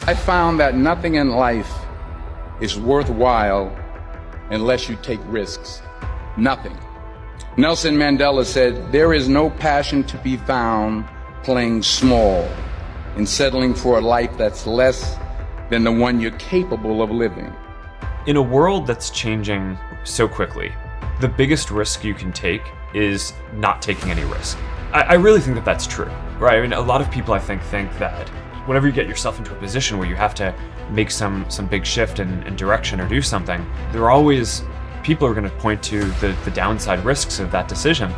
I found that nothing in life is worthwhile unless you take risks. Nothing. Nelson Mandela said, "There is no passion to be found playing small and settling for a life that's less than the one you're capable of living." In a world that's changing so quickly, the biggest risk you can take is not taking any risk. I really think that that's true, right? I mean, a lot of people, I think that whenever you get yourself into a position where you have to make some big shift in direction or do something, there are always people who are going to point to the downside risks of that decision.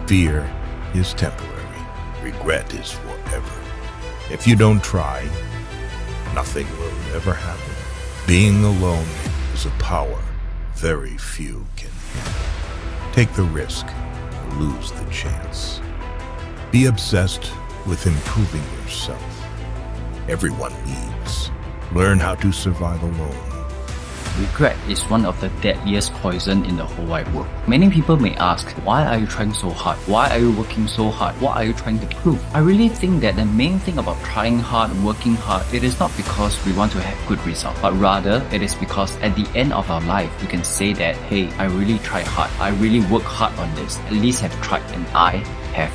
Fear is temporary. Regret is forever. If you don't try, nothing will ever happen. Being alone is a power very few can handle. Take the risk, lose the chance. Be obsessed with improving yourself. Everyone leaves. Learn how to survive alone. Regret is one of the deadliest poison in the whole wide world. Many people may ask, why are you trying so hard? Why are you working so hard? What are you trying to prove? I really think that the main thing about trying hard, working hard, it is not because we want to have good results, but rather it is because at the end of our life, we can say that, hey, I really tried hard. I really worked hard on this. At least have tried, and I have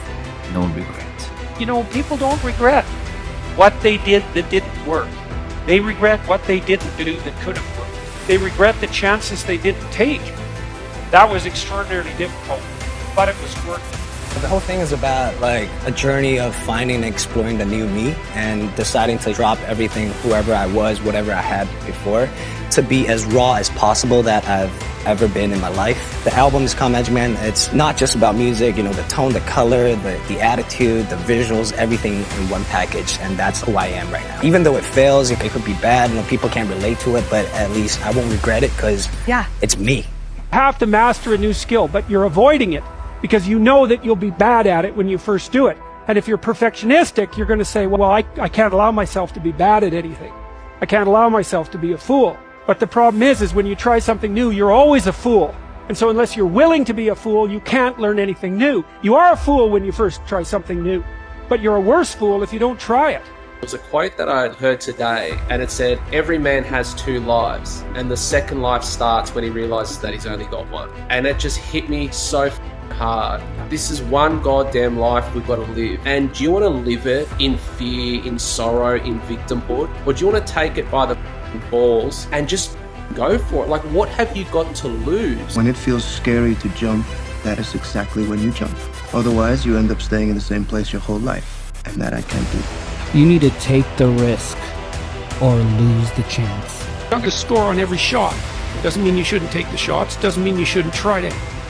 no regret. You know, people don't regret what they did that didn't work. They regret what they didn't do that could have worked. They regret the chances they didn't take. That was extraordinarily difficult, but it was worth it. The whole thing is about like a journey of finding and exploring the new me and deciding to drop everything, whoever I was, whatever I had before, to be as raw as possible that I've ever been in my life. The album is called Magic Man. It's not just about music, you know, the tone, the color, the attitude, the visuals, everything in one package, and that's who I am right now. Even though it fails, it could be bad, you know, people can't relate to it, but at least I won't regret it because it's me. You have to master a new skill, but you're avoiding it because you know that you'll be bad at it when you first do it. And if you're perfectionistic, you're going to say, well, I can't allow myself to be bad at anything. I can't allow myself to be a fool. But the problem is when you try something new, you're always a fool. And so unless you're willing to be a fool, you can't learn anything new. You are a fool when you first try something new, but you're a worse fool if you don't try it. It was a quote that I had heard today, and it said, every man has two lives, and the second life starts when he realizes that he's only got one. And it just hit me so hard. This is one goddamn life we've got to live. And do you want to live it in fear, in sorrow, in victimhood? Or do you want to take it by the balls and just go for it? Like, what have you got to lose? When it feels scary to jump, that is exactly when you jump. Otherwise, you end up staying in the same place your whole life. And that I can't do. You need to take the risk or lose the chance. You have to score on every shot. Doesn't mean you shouldn't take the shots. Doesn't mean you shouldn't try to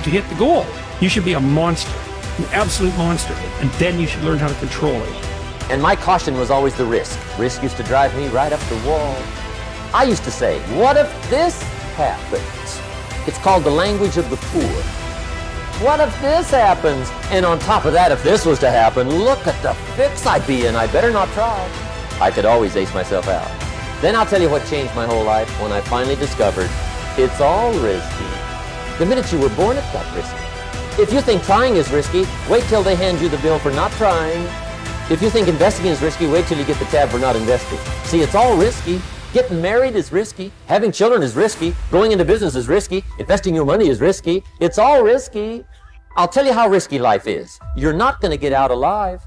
hit the goal. You should be a monster, an absolute monster, and then you should learn how to control it. And my caution was always the risk. Risk used to drive me right up the wall. I used to say, what if this happens? It's called the language of the poor. What if this happens? And on top of that, if this was to happen, look at the fix I'd be in. I better not try. I could always ace myself out. Then I'll tell you what changed my whole life when I finally discovered it's all risky. The minute you were born, it got risky. If you think trying is risky, wait till they hand you the bill for not trying. If you think investing is risky, wait till you get the tab for not investing. See, it's all risky. Getting married is risky. Having children is risky. Going into business is risky. Investing your money is risky. It's all risky. I'll tell you how risky life is. You're not going to get out alive.